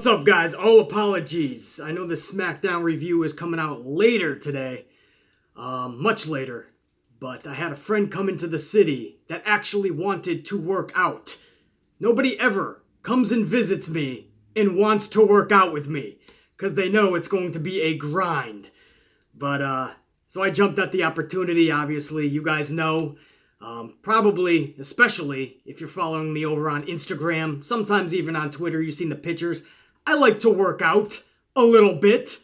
What's up, guys? All apologies. I know the Smackdown review is coming out later today. Much later. But I had a friend come into the city that actually wanted to work out. Nobody ever comes and visits me and wants to work out with me, because they know it's going to be a grind. But, so I jumped at the opportunity, obviously. You guys know. Probably, especially if you're following me over on Instagram, sometimes even on Twitter, you've seen the pictures. I like to work out a little bit.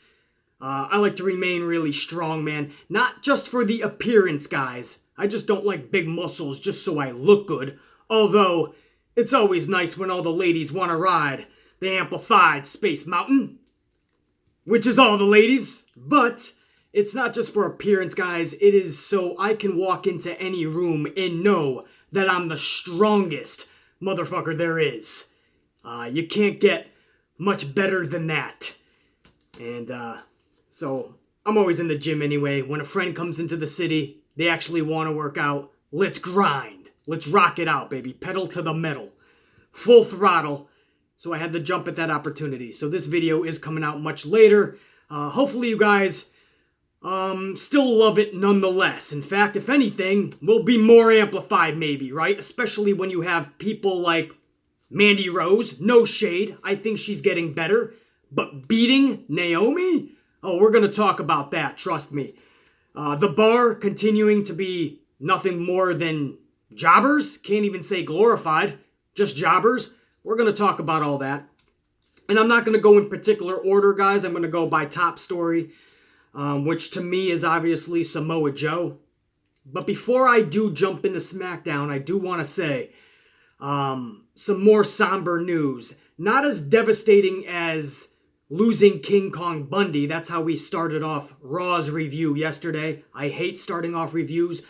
I like to remain really strong, man. Not just for the appearance, guys. I just don't like big muscles just so I look good. Although, it's always nice when all the ladies want to ride the amplified Space Mountain, which is all the ladies. But it's not just for appearance, guys. It is so I can walk into any room and know that I'm the strongest motherfucker there is. You can't get much better than that. And so I'm always in the gym anyway. When a friend comes into the city, they actually want to work out. Let's grind. Let's rock it out, baby. Pedal to the metal. Full throttle. So I had to jump at that opportunity. So this video is coming out much later. Hopefully you guys still love it nonetheless. In fact, if anything, will be more amplified maybe, right? Especially when you have people like Mandy Rose. No shade. I think she's getting better. But beating Naomi? Oh, we're going to talk about that. Trust me. The Bar continuing to be nothing more than jobbers. Can't even say glorified. Just jobbers. We're going to talk about all that. And I'm not going to go in particular order, guys. I'm going to go by top story, which to me is obviously Samoa Joe. But before I do jump into SmackDown, I do want to say some more somber news. Not as devastating as losing King Kong Bundy. That's how we started off Raw's review yesterday. I hate starting off reviews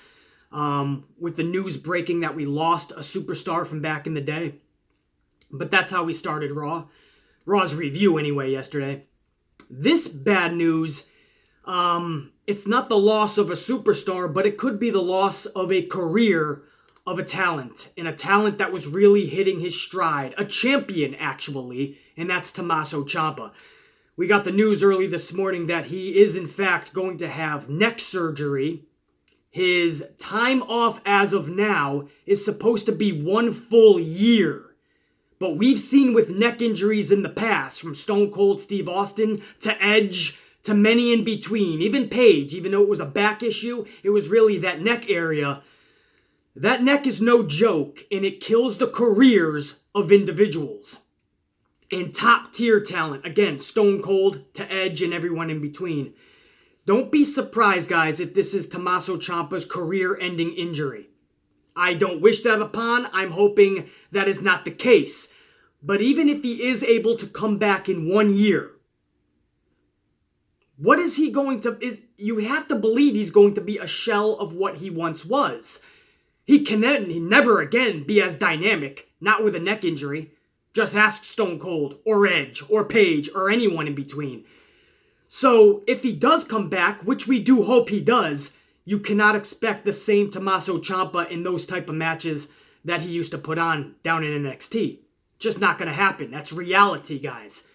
with the news breaking that we lost a superstar from back in the day. But that's how we started Raw's review anyway yesterday. This bad news, it's not the loss of a superstar, but it could be the loss of a career of a talent, and a talent that was really hitting his stride. A champion, actually, and that's Tommaso Ciampa. We got the news early this morning that he is, in fact, going to have neck surgery. His time off as of now is supposed to be 1 full year. But we've seen with neck injuries in the past, from Stone Cold Steve Austin to Edge to many in between, even Paige, even though it was a back issue, it was really that neck area. That neck is no joke, and it kills the careers of individuals. And top tier talent, again, Stone Cold to Edge and everyone in between. Don't be surprised, guys, if this is Tommaso Ciampa's career-ending injury. I don't wish that upon. I'm hoping that is not the case. But even if he is able to come back in 1 year, what is he going to... You have to believe he's going to be a shell of what he once was. He can never again be as dynamic, not with a neck injury. Just ask Stone Cold, or Edge, or Paige, or anyone in between. So, if he does come back, which we do hope he does, you cannot expect the same Tommaso Ciampa in those type of matches that he used to put on down in NXT. Just not going to happen. That's reality, guys.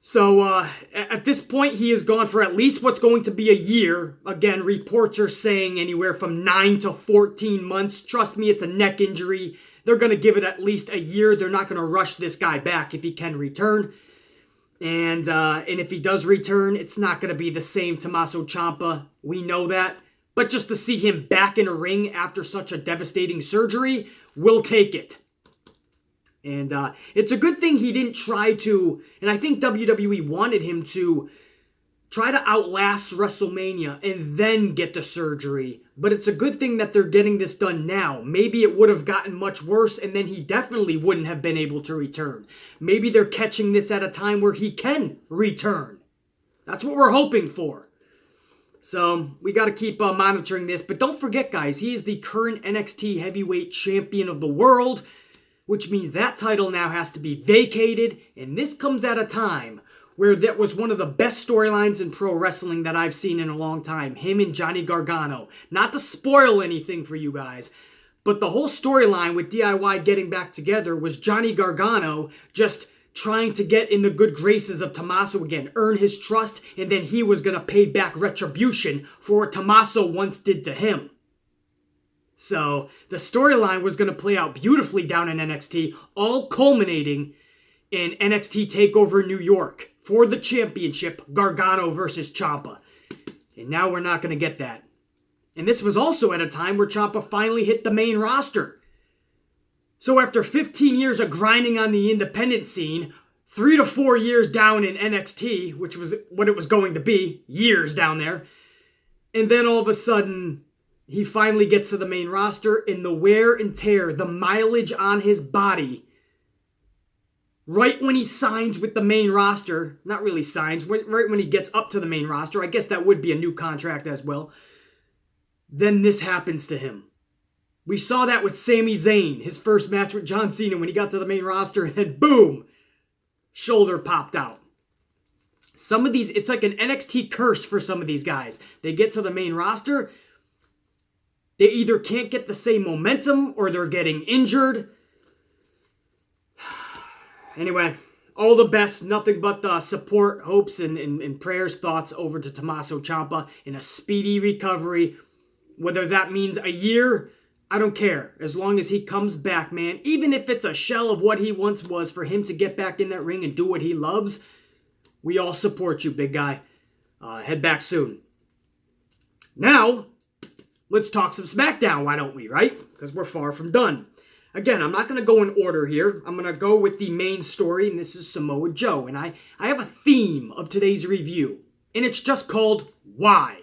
So, at this point, he is gone for at least what's going to be a year. Again, reports are saying anywhere from 9 to 14 months. Trust me, it's a neck injury. They're going to give it at least a year. They're not going to rush this guy back if he can return. And if he does return, it's not going to be the same Tommaso Ciampa. We know that. But just to see him back in a ring after such a devastating surgery, we'll take it. And it's a good thing he didn't try to, and I think WWE wanted him to try to outlast WrestleMania and then get the surgery. But it's a good thing that they're getting this done now. Maybe it would have gotten much worse, and then he definitely wouldn't have been able to return. Maybe they're catching this at a time where he can return. That's what we're hoping for. So we got to keep monitoring this. But don't forget, guys, he is the current NXT Heavyweight Champion of the world, which means that title now has to be vacated, and this comes at a time where that was one of the best storylines in pro wrestling that I've seen in a long time. Him and Johnny Gargano. Not to spoil anything for you guys, but the whole storyline with DIY getting back together was Johnny Gargano just trying to get in the good graces of Tommaso again, earn his trust, and then he was going to pay back retribution for what Tommaso once did to him. So the storyline was going to play out beautifully down in NXT, all culminating in NXT TakeOver New York for the championship, Gargano versus Ciampa. And now we're not going to get that. And this was also at a time where Ciampa finally hit the main roster. So after 15 years of grinding on the independent scene, 3 to 4 years down in NXT, which was what it was going to be, years down there, and then all of a sudden, he finally gets to the main roster, and the wear and tear, the mileage on his body, right when he signs with the main roster, not really signs, right when he gets up to the main roster, I guess that would be a new contract as well, then this happens to him. We saw that with Sami Zayn, his first match with John Cena when he got to the main roster, and then boom, shoulder popped out. Some of these, it's like an NXT curse for some of these guys. They get to the main roster, they either can't get the same momentum or they're getting injured. Anyway, all the best, nothing but the support, hopes, and prayers, thoughts over to Tommaso Ciampa in a speedy recovery. Whether that means a year, I don't care. As long as he comes back, man. Even if it's a shell of what he once was, for him to get back in that ring and do what he loves, we all support you, big guy. Head back soon. Now, let's talk some Smackdown, why don't we, right? Because we're far from done. Again, I'm not going to go in order here. I'm going to go with the main story, and this is Samoa Joe. And I have a theme of today's review, and it's just called Why.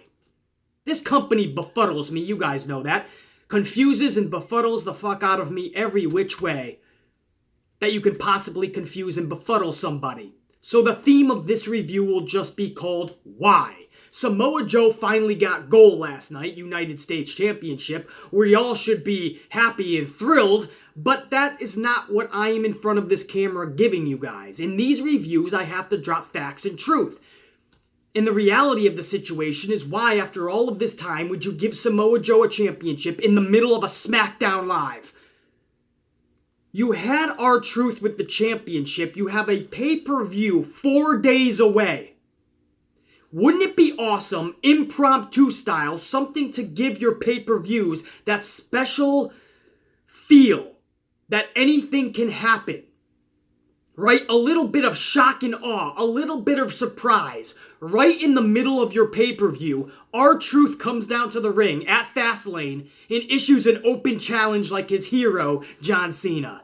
This company befuddles me, you guys know that. Confuses and befuddles the fuck out of me every which way that you can possibly confuse and befuddle somebody. So the theme of this review will just be called Why. Samoa Joe finally got gold last night, United States Championship, where y'all should be happy and thrilled, but that is not what I am in front of this camera giving you guys. In these reviews, I have to drop facts and truth. And the reality of the situation is, why, after all of this time, would you give Samoa Joe a championship in the middle of a Smackdown Live? You had R-Truth with the championship. You have a pay-per-view 4 days away. Wouldn't it be awesome, impromptu style, something to give your pay-per-views that special feel that anything can happen? Right? A little bit of shock and awe, a little bit of surprise. Right in the middle of your pay-per-view, R-Truth comes down to the ring at Fastlane and issues an open challenge like his hero, John Cena.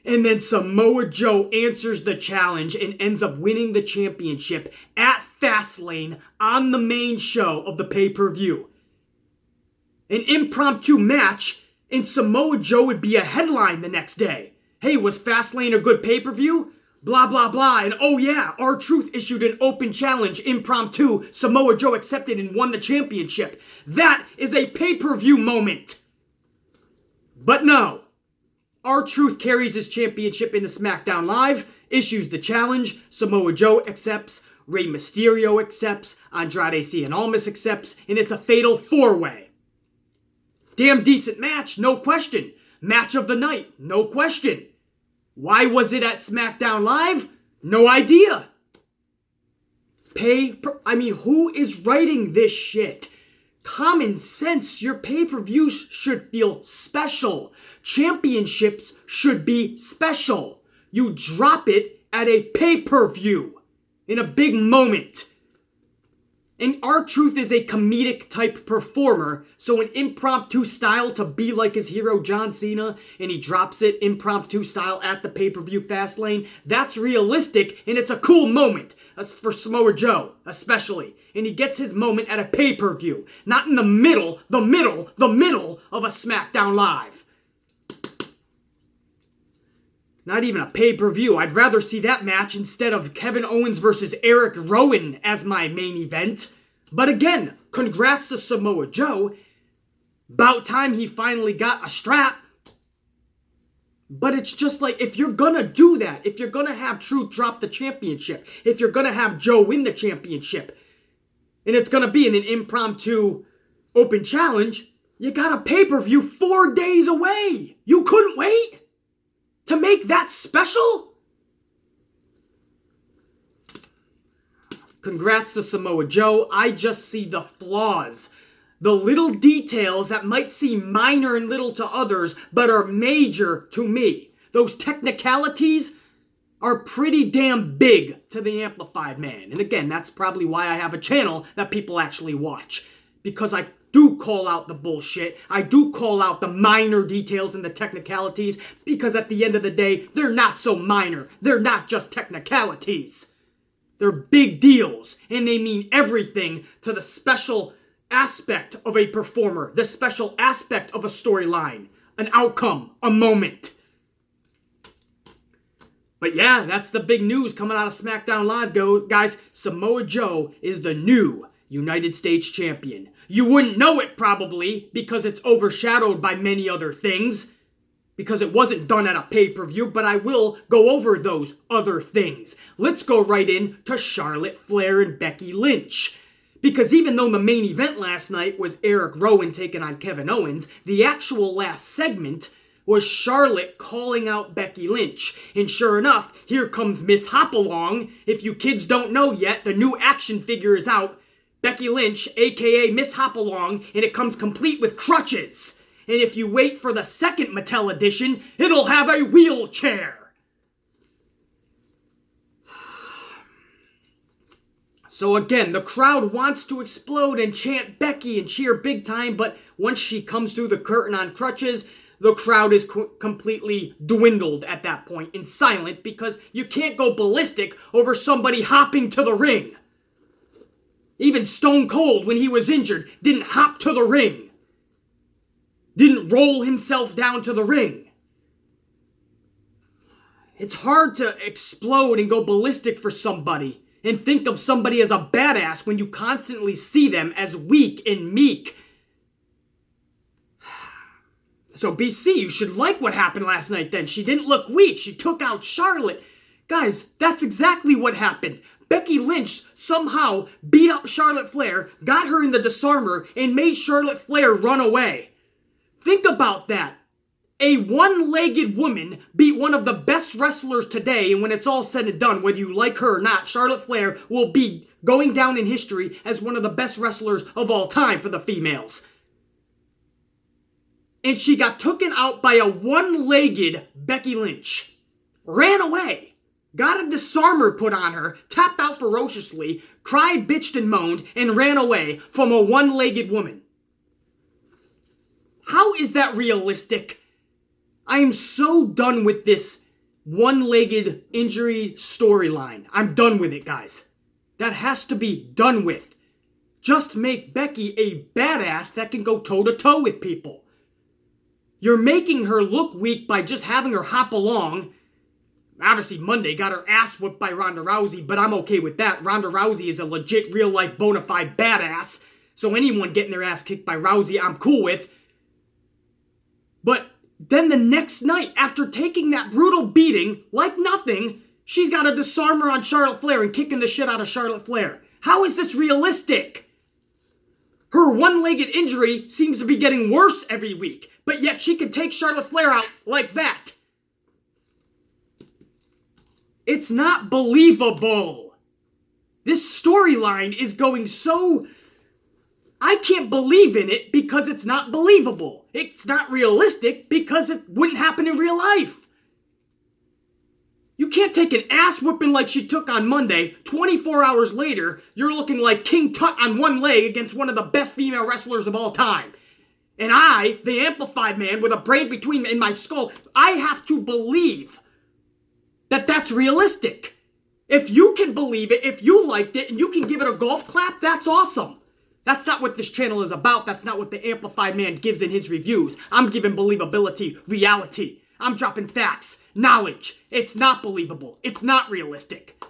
And then Samoa Joe answers the challenge and ends up winning the championship at Fastlane on the main show of the pay-per-view. An impromptu match, and Samoa Joe would be a headline the next day. Hey, was Fastlane a good pay-per-view? Blah, blah, blah. And oh yeah, R-Truth issued an open challenge, impromptu. Samoa Joe accepted and won the championship. That is a pay-per-view moment. But no. R-Truth carries his championship into Smackdown Live, issues the challenge. Samoa Joe accepts. Rey Mysterio accepts. Andrade Cien Almas accepts. And it's a fatal 4-way. Damn decent match, no question. Match of the night, no question. Why was it at Smackdown Live? No idea. Who is writing this shit? Common sense, your pay-per-views should feel special. Championships should be special. You drop it at a pay-per-view in a big moment. And R-Truth is a comedic type performer, so an impromptu style to be like his hero John Cena, and he drops it impromptu style at the pay-per-view Fastlane, that's realistic, and it's a cool moment, for Samoa Joe, especially. And he gets his moment at a pay-per-view, not in the middle of a Smackdown Live. Not even a pay-per-view. I'd rather see that match instead of Kevin Owens versus Eric Rowan as my main event. But again, congrats to Samoa Joe. About time he finally got a strap. But it's just like, if you're gonna do that, if you're gonna have Truth drop the championship, if you're gonna have Joe win the championship, and it's gonna be in an impromptu open challenge, you got a pay-per-view 4 days away. You couldn't wait to make that special? Congrats to Samoa Joe. I just see the flaws. The little details that might seem minor and little to others, but are major to me. Those technicalities are pretty damn big to the Amplified Man. And again, that's probably why I have a channel that people actually watch. Because I do call out the bullshit. I do call out the minor details and the technicalities. Because at the end of the day, they're not so minor. They're not just technicalities. They're big deals. And they mean everything to the special aspect of a performer. The special aspect of a storyline. An outcome. A moment. But yeah, that's the big news coming out of Smackdown Live, guys. Samoa Joe is the new United States Champion. You wouldn't know it probably because it's overshadowed by many other things. Because it wasn't done at a pay-per-view, but I will go over those other things. Let's go right in to Charlotte Flair and Becky Lynch. Because even though the main event last night was Eric Rowan taking on Kevin Owens, the actual last segment was Charlotte calling out Becky Lynch. And sure enough, here comes Miss Hopalong. If you kids don't know yet, the new action figure is out. Becky Lynch, aka Miss Hopalong, and it comes complete with crutches. And if you wait for the second Mattel edition, it'll have a wheelchair. So again, the crowd wants to explode and chant Becky and cheer big time, but once she comes through the curtain on crutches, the crowd is completely dwindled at that point and silent because you can't go ballistic over somebody hopping to the ring. Even Stone Cold, when he was injured, didn't hop to the ring. Didn't roll himself down to the ring. It's hard to explode and go ballistic for somebody and think of somebody as a badass when you constantly see them as weak and meek. So BC, you should like what happened last night then. She didn't look weak. She took out Charlotte. Guys, that's exactly what happened. Becky Lynch somehow beat up Charlotte Flair, got her in the disarmer, and made Charlotte Flair run away. Think about that. A one-legged woman beat one of the best wrestlers today, and when it's all said and done, whether you like her or not, Charlotte Flair will be going down in history as one of the best wrestlers of all time for the females. And she got taken out by a one-legged Becky Lynch. Ran away. Got a disarmer put on her, tapped out ferociously, cried, bitched, and moaned, and ran away from a one-legged woman. How is that realistic? I am so done with this one-legged injury storyline. I'm done with it, guys. That has to be done with. Just make Becky a badass that can go toe-to-toe with people. You're making her look weak by just having her hop along. Obviously, Monday got her ass whooped by Ronda Rousey, but I'm okay with that. Ronda Rousey is a legit, real-life, bona fide badass. So anyone getting their ass kicked by Rousey, I'm cool with. But then the next night, after taking that brutal beating, like nothing, she's got a disarmer on Charlotte Flair and kicking the shit out of Charlotte Flair. How is this realistic? Her one-legged injury seems to be getting worse every week, but yet she can take Charlotte Flair out like that. It's not believable. This storyline is going so... I can't believe in it because it's not believable. It's not realistic because it wouldn't happen in real life. You can't take an ass whooping like she took on Monday. 24 hours later, you're looking like King Tut on one leg against one of the best female wrestlers of all time. And I, the amplified man with a brain in my skull, I have to believe that that's realistic. If you can believe it, if you liked it, and you can give it a golf clap, that's awesome. That's not what this channel is about. That's not what the Amplified Man gives in his reviews. I'm giving believability, reality. I'm dropping facts, knowledge. It's not believable. It's not realistic.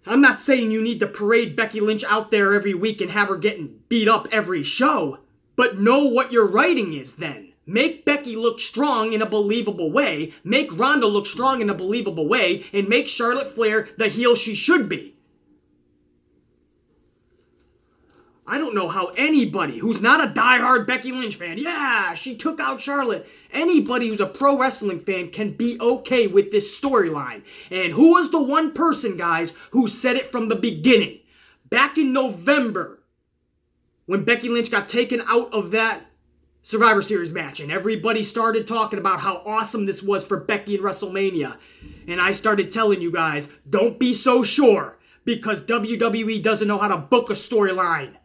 I'm not saying you need to parade Becky Lynch out there every week and have her getting beat up every show, but know what your writing is then. Make Becky look strong in a believable way, make Ronda look strong in a believable way, and make Charlotte Flair the heel she should be. I don't know how anybody who's not a diehard Becky Lynch fan, yeah, she took out Charlotte, anybody who's a pro wrestling fan can be okay with this storyline. And who was the one person, guys, who said it from the beginning? Back in November, when Becky Lynch got taken out of that Survivor Series match, and everybody started talking about how awesome this was for Becky in WrestleMania. And I started telling you guys, don't be so sure, because WWE doesn't know how to book a storyline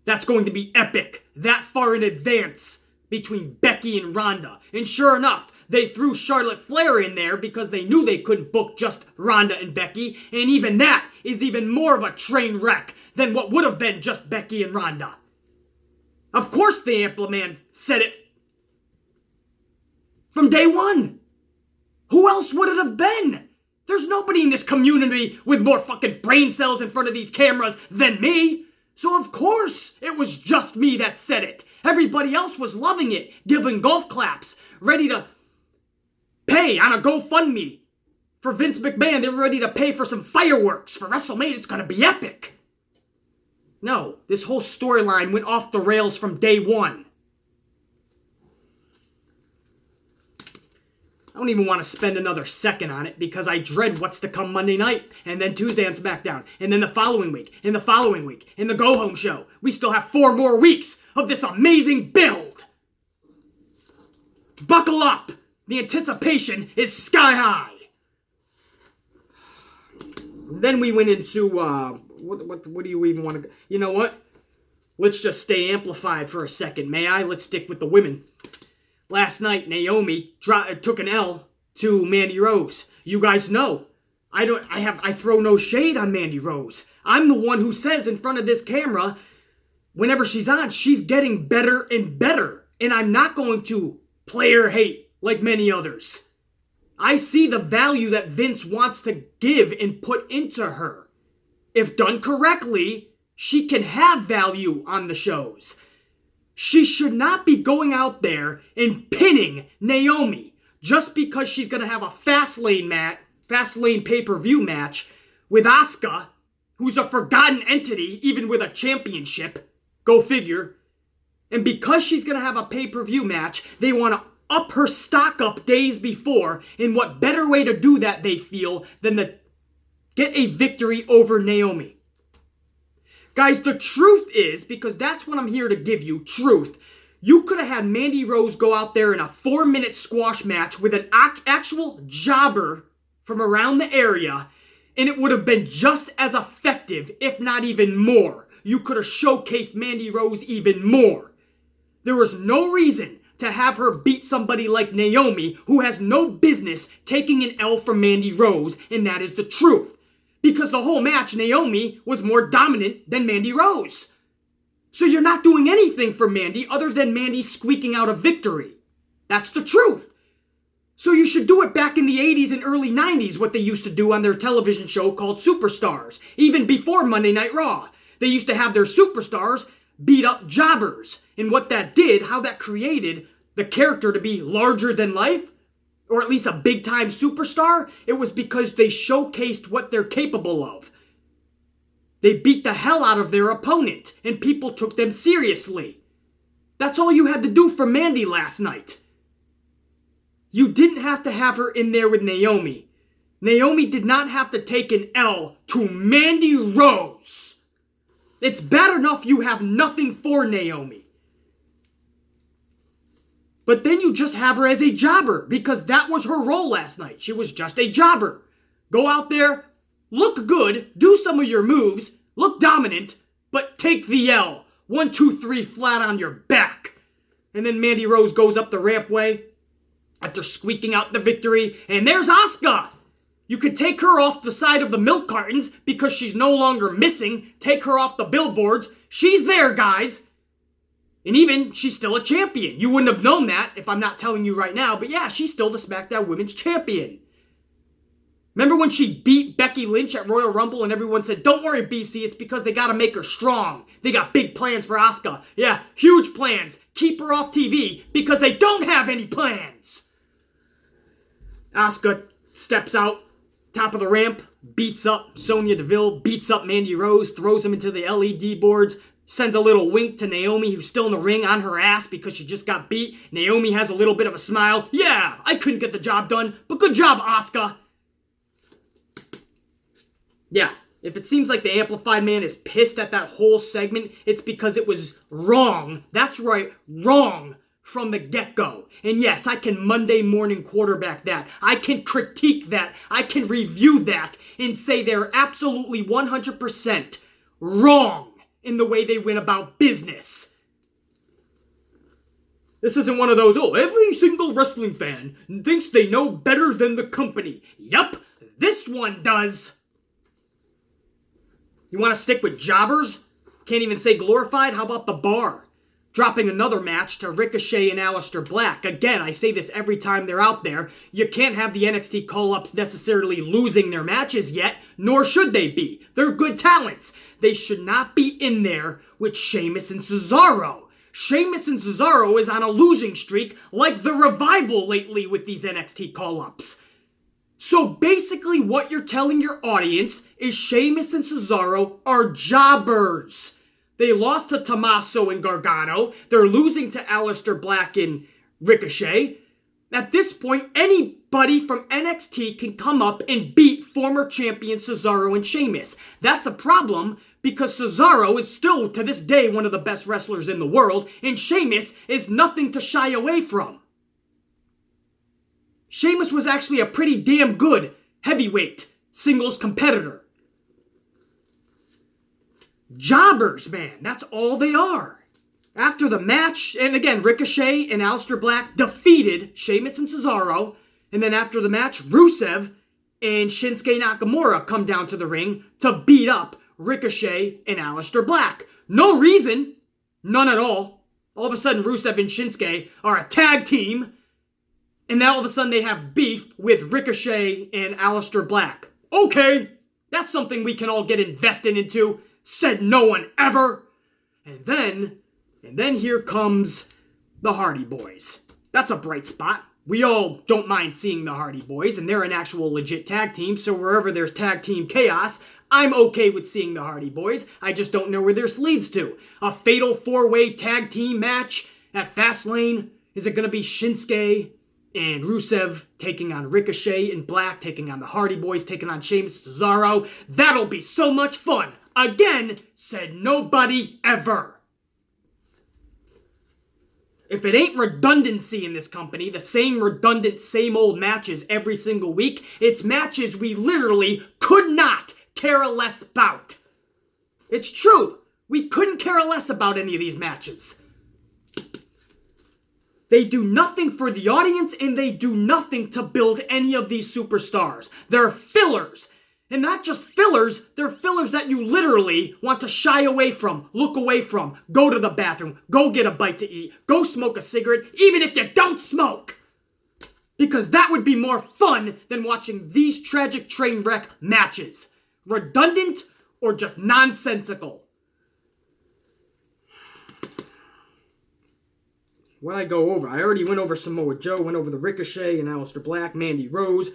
that's going to be epic that far in advance between Becky and Ronda. And sure enough, they threw Charlotte Flair in there because they knew they couldn't book just Ronda and Becky, and even that is even more of a train wreck than what would have been just Becky and Ronda. Of course the Amplaman said it from day one. Who else would it have been? There's nobody in this community with more fucking brain cells in front of these cameras than me. So of course it was just me that said it. Everybody else was loving it, giving golf claps, ready to pay on a GoFundMe for Vince McMahon. They were ready to pay for some fireworks for WrestleMania. It's gonna be epic. No, this whole storyline went off the rails from day one. I don't even want to spend another second on it because I dread what's to come Monday night, and then Tuesday on Smackdown, and then the following week, and the following week, and the go-home show. We still have 4 more weeks of this amazing build. Buckle up. The anticipation is sky high. Then we went into, what do you even want to... You know what? Let's just stay amplified for a second, may I? Let's stick with the women. Last night, Naomi took an L to Mandy Rose. You guys know, I throw no shade on Mandy Rose. I'm the one who says in front of this camera, whenever she's on, she's getting better and better. And I'm not going to play her hate like many others. I see the value that Vince wants to give and put into her. If done correctly, she can have value on the shows. She should not be going out there and pinning Naomi just because she's going to have a Fastlane pay-per-view match with Asuka, who's a forgotten entity, even with a championship. Go figure. And because she's going to have a pay-per-view match, they want to up her stock up days before. And what better way to do that, they feel, than to get a victory over Naomi. Guys, the truth is, because that's what I'm here to give you, truth. You could have had Mandy Rose go out there in a 4-minute squash match with an actual jobber from around the area, and it would have been just as effective, if not even more. You could have showcased Mandy Rose even more. There was no reason to have her beat somebody like Naomi, who has no business taking an L from Mandy Rose, and that is the truth. Because the whole match, Naomi was more dominant than Mandy Rose. So you're not doing anything for Mandy other than Mandy squeaking out a victory. That's the truth. So you should do it back in the 80s and early 90s, what they used to do on their television show called Superstars. Even before Monday Night Raw. They used to have their superstars beat up jobbers. And what that did, how that created the character to be larger than life, or at least a big-time superstar, it was because they showcased what they're capable of. They beat the hell out of their opponent, and people took them seriously. That's all you had to do for Mandy last night. You didn't have to have her in there with Naomi. Naomi did not have to take an L to Mandy Rose. It's bad enough you have nothing for Naomi. But then you just have her as a jobber, because that was her role last night. She was just a jobber. Go out there, look good, do some of your moves, look dominant, but take the L. 1, 2, 3, flat on your back. And then Mandy Rose goes up the rampway after squeaking out the victory, and there's Asuka. You could take her off the side of the milk cartons because she's no longer missing. Take her off the billboards. She's there, guys. And even, she's still a champion. You wouldn't have known that if I'm not telling you right now. But yeah, she's still the SmackDown Women's Champion. Remember when she beat Becky Lynch at Royal Rumble and everyone said, don't worry, BC, it's because they got to make her strong. They got big plans for Asuka. Yeah, huge plans. Keep her off TV because they don't have any plans. Asuka steps out, top of the ramp, beats up Sonya Deville, beats up Mandy Rose, throws him into the LED boards, Sends a little wink to Naomi, who's still in the ring on her ass because she just got beat. Naomi has a little bit of a smile. Yeah, I couldn't get the job done, but good job, Asuka. Yeah, if it seems like the Amplified Man is pissed at that whole segment, it's because it was wrong. That's right, wrong from the get-go. And yes, I can Monday morning quarterback that. I can critique that. I can review that and say they're absolutely 100% wrong in the way they went about business. This isn't one of those, every single wrestling fan thinks they know better than the company. Yup, this one does. You want to stick with jobbers? Can't even say glorified? How about the Bar? Dropping another match to Ricochet and Aleister Black. Again, I say this every time they're out there. You can't have the NXT call-ups necessarily losing their matches yet, nor should they be. They're good talents. They should not be in there with Sheamus and Cesaro. Sheamus and Cesaro is on a losing streak like the Revival lately with these NXT call-ups. So basically what you're telling your audience is Sheamus and Cesaro are jobbers. They lost to Tommaso and Gargano. They're losing to Aleister Black and Ricochet. At this point, anybody from NXT can come up and beat former champion Cesaro and Sheamus. That's a problem because Cesaro is still, to this day, one of the best wrestlers in the world, and Sheamus is nothing to shy away from. Sheamus was actually a pretty damn good heavyweight singles competitor. Jobbers, man. That's all they are. After the match, and again, Ricochet and Aleister Black defeated Sheamus and Cesaro. And then after the match, Rusev and Shinsuke Nakamura come down to the ring to beat up Ricochet and Aleister Black. No reason. None at all. All of a sudden, Rusev and Shinsuke are a tag team. And now all of a sudden they have beef with Ricochet and Aleister Black. Okay, that's something we can all get invested into. Said no one ever. And then here comes the Hardy Boys. That's a bright spot. We all don't mind seeing the Hardy Boys, and they're an actual legit tag team, so wherever there's tag team chaos, I'm okay with seeing the Hardy Boys. I just don't know where this leads to. A fatal 4-way tag team match at Fastlane? Is it going to be Shinsuke and Rusev taking on Ricochet and Black, taking on the Hardy Boys, taking on Sheamus and Cesaro? That'll be so much fun. Again, said nobody ever. If it ain't redundancy in this company, the same redundant, same old matches every single week, it's matches we literally could not care less about. It's true. We couldn't care less about any of these matches. They do nothing for the audience, and they do nothing to build any of these superstars. They're fillers. And not just fillers, they're fillers that you literally want to shy away from, look away from, go to the bathroom, go get a bite to eat, go smoke a cigarette, even if you don't smoke. Because that would be more fun than watching these tragic train wreck matches. Redundant or just nonsensical. What I go over? I already went over Samoa Joe, went over the Ricochet and Aleister Black, Mandy Rose.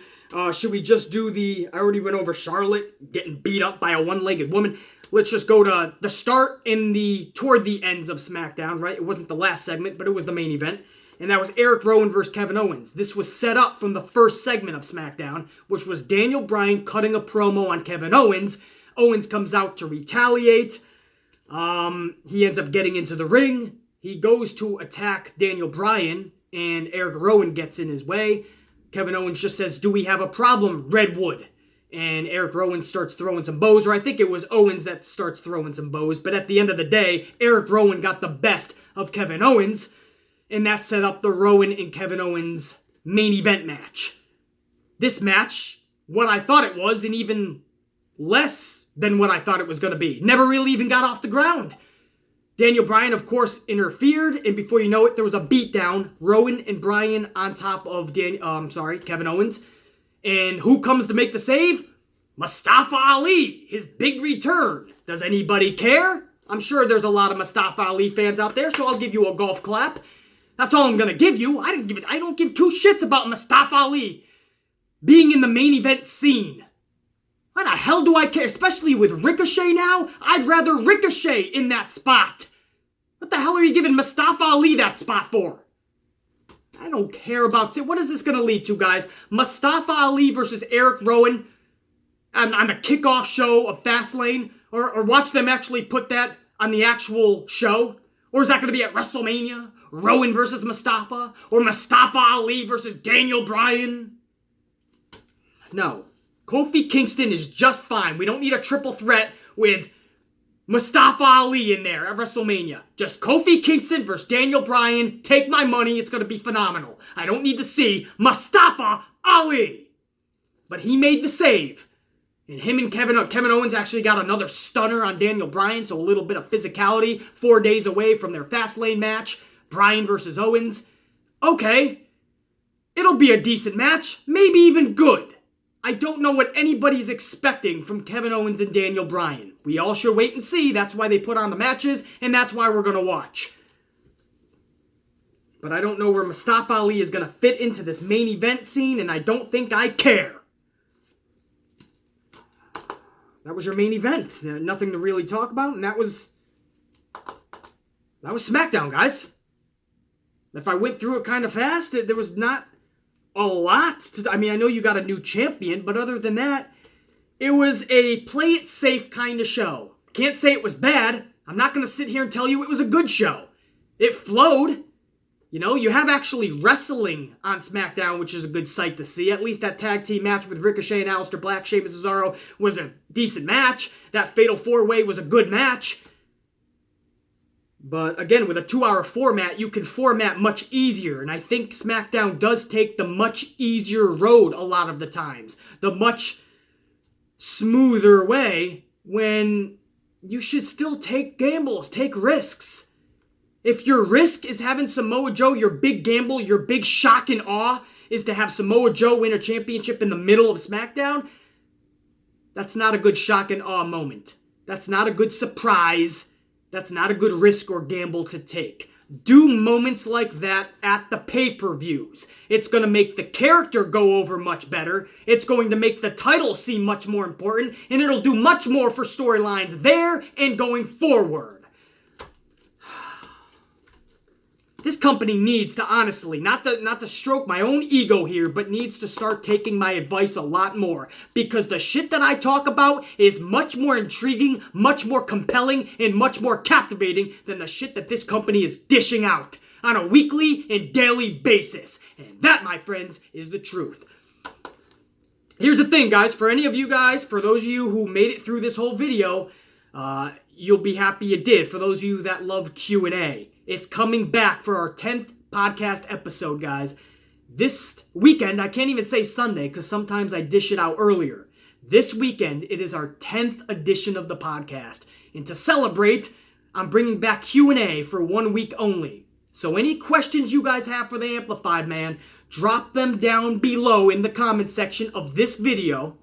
Should we just do I already went over Charlotte getting beat up by a one-legged woman. Let's just go to the start and toward the ends of SmackDown, right? It wasn't the last segment, but it was the main event. And that was Eric Rowan versus Kevin Owens. This was set up from the first segment of SmackDown, which was Daniel Bryan cutting a promo on Kevin Owens. Owens comes out to retaliate. He ends up getting into the ring. He goes to attack Daniel Bryan, and Eric Rowan gets in his way. Kevin Owens just says, "Do we have a problem, Redwood?" And Eric Rowan starts throwing some bows, or I think it was Owens that starts throwing some bows. But at the end of the day, Eric Rowan got the best of Kevin Owens, and that set up the Rowan and Kevin Owens main event match. This match, what I thought it was, and even less than what I thought it was going to be. Never really even got off the ground. Daniel Bryan, of course, interfered, and before you know it, there was a beatdown. Rowan and Bryan on top of Kevin Owens. And who comes to make the save? Mustafa Ali, his big return. Does anybody care? I'm sure there's a lot of Mustafa Ali fans out there, so I'll give you a golf clap. That's all I'm gonna give you. I don't give two shits about Mustafa Ali being in the main event scene. Why the hell do I care? Especially with Ricochet now? I'd rather Ricochet in that spot. What the hell are you giving Mustafa Ali that spot for? I don't care about it. What is this going to lead to, guys? Mustafa Ali versus Eric Rowan on the kickoff show of Fastlane? Or watch them actually put that on the actual show? Or is that going to be at WrestleMania? Rowan versus Mustafa? Or Mustafa Ali versus Daniel Bryan? No. Kofi Kingston is just fine. We don't need a triple threat with Mustafa Ali in there at WrestleMania. Just Kofi Kingston versus Daniel Bryan. Take my money. It's going to be phenomenal. I don't need to see Mustafa Ali. But he made the save. And him and Kevin Owens actually got another stunner on Daniel Bryan, so a little bit of physicality 4 days away from their Fastlane match. Bryan versus Owens. Okay. It'll be a decent match. Maybe even good. I don't know what anybody's expecting from Kevin Owens and Daniel Bryan. We all should wait and see. That's why they put on the matches, and that's why we're going to watch. But I don't know where Mustafa Ali is going to fit into this main event scene, and I don't think I care. That was your main event. Nothing to really talk about, and that was Smackdown, guys. If I went through it kind of fast, there was not a lot. I know you got a new champion, but other than that, it was a play it safe kind of show. Can't say it was bad. I'm not going to sit here and tell you it was a good show. It flowed. You know, you have actually wrestling on SmackDown, which is a good sight to see. At least that tag team match with Ricochet and Aleister Black, Sheamus and Cesaro was a decent match. That Fatal 4-Way was a good match. But again, with a 2-hour format, you can format much easier. And I think SmackDown does take the much easier road a lot of the times. The much smoother way when you should still take gambles, take risks. If your risk is having Samoa Joe, your big gamble, your big shock and awe is to have Samoa Joe win a championship in the middle of SmackDown, that's not a good shock and awe moment. That's not a good surprise. That's not a good risk or gamble to take. Do moments like that at the pay-per-views. It's going to make the character go over much better. It's going to make the title seem much more important. And it'll do much more for storylines there and going forward. This company needs to honestly, not to stroke my own ego here, but needs to start taking my advice a lot more. Because the shit that I talk about is much more intriguing, much more compelling, and much more captivating than the shit that this company is dishing out on a weekly and daily basis. And that, my friends, is the truth. Here's the thing, guys. For any of you guys, for those of you who made it through this whole video, you'll be happy you did. For those of you that love Q&A. It's coming back for our 10th podcast episode, guys. This weekend, I can't even say Sunday because sometimes I dish it out earlier. This weekend, it is our 10th edition of the podcast. And to celebrate, I'm bringing back Q&A for 1 week only. So any questions you guys have for the Amplified Man, drop them down below in the comment section of this video.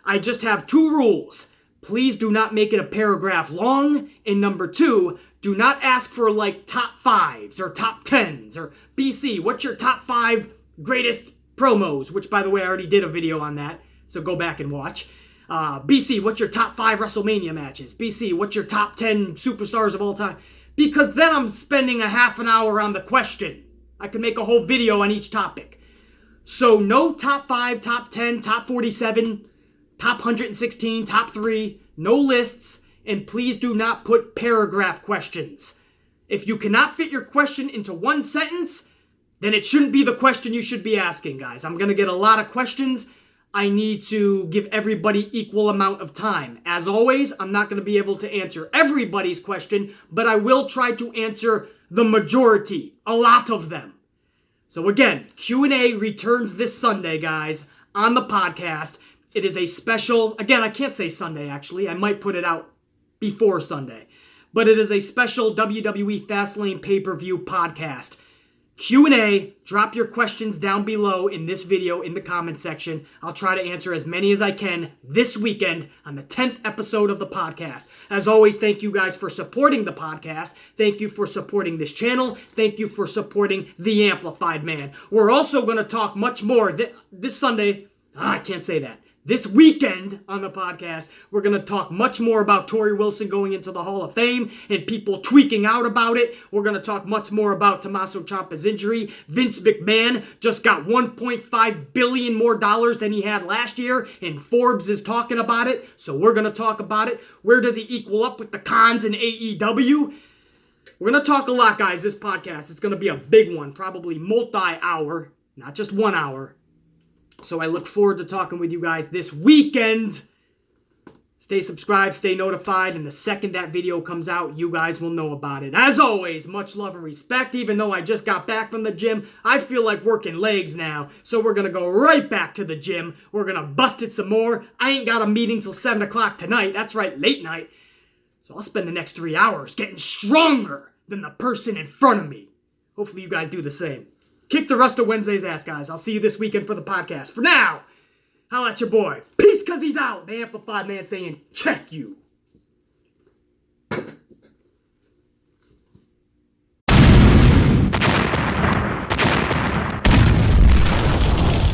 I just have 2 rules. Please do not make it a paragraph long. And number 2, do not ask for like top 5s or top 10s or BC. What's your top 5 greatest promos? Which, by the way, I already did a video on that. So go back and watch. BC, what's your top 5 WrestleMania matches? BC, what's your top 10 superstars of all time? Because then I'm spending a half an hour on the question. I could make a whole video on each topic. So no top 5, top 10, top 47, top 116, top 3. No lists. And please do not put paragraph questions. If you cannot fit your question into 1 sentence, then it shouldn't be the question you should be asking, guys. I'm going to get a lot of questions. I need to give everybody equal amount of time. As always, I'm not going to be able to answer everybody's question, but I will try to answer the majority, a lot of them. So again, Q&A returns this Sunday, guys, on the podcast. It is a special, again, I can't say Sunday, actually. I might put it out before Sunday. But it is a special WWE Fastlane pay-per-view podcast. Q&A, drop your questions down below in this video in the comment section. I'll try to answer as many as I can this weekend on the 10th episode of the podcast. As always, thank you guys for supporting the podcast. Thank you for supporting this channel. Thank you for supporting the Amplified Man. We're also going to talk much more this Sunday. I can't say that. This weekend on the podcast, we're going to talk much more about Torrie Wilson going into the Hall of Fame and people tweaking out about it. We're going to talk much more about Tommaso Ciampa's injury. Vince McMahon just got $1.5 billion more than he had last year, and Forbes is talking about it, so we're going to talk about it. Where does he equal up with the Khans in AEW? We're going to talk a lot, guys, this podcast. It's going to be a big one, probably multi-hour, not just 1 hour. So I look forward to talking with you guys this weekend. Stay subscribed, stay notified, and the second that video comes out, you guys will know about it. As always, much love and respect. Even though I just got back from the gym, I feel like working legs now. So we're going to go right back to the gym. We're going to bust it some more. I ain't got a meeting till 7 o'clock tonight. That's right, late night. So I'll spend the next 3 hours getting stronger than the person in front of me. Hopefully you guys do the same. Kick the rest of Wednesday's ass, guys. I'll see you this weekend for the podcast. For now, holla at your boy. Peace, cause he's out. The Amplified Man saying, check you.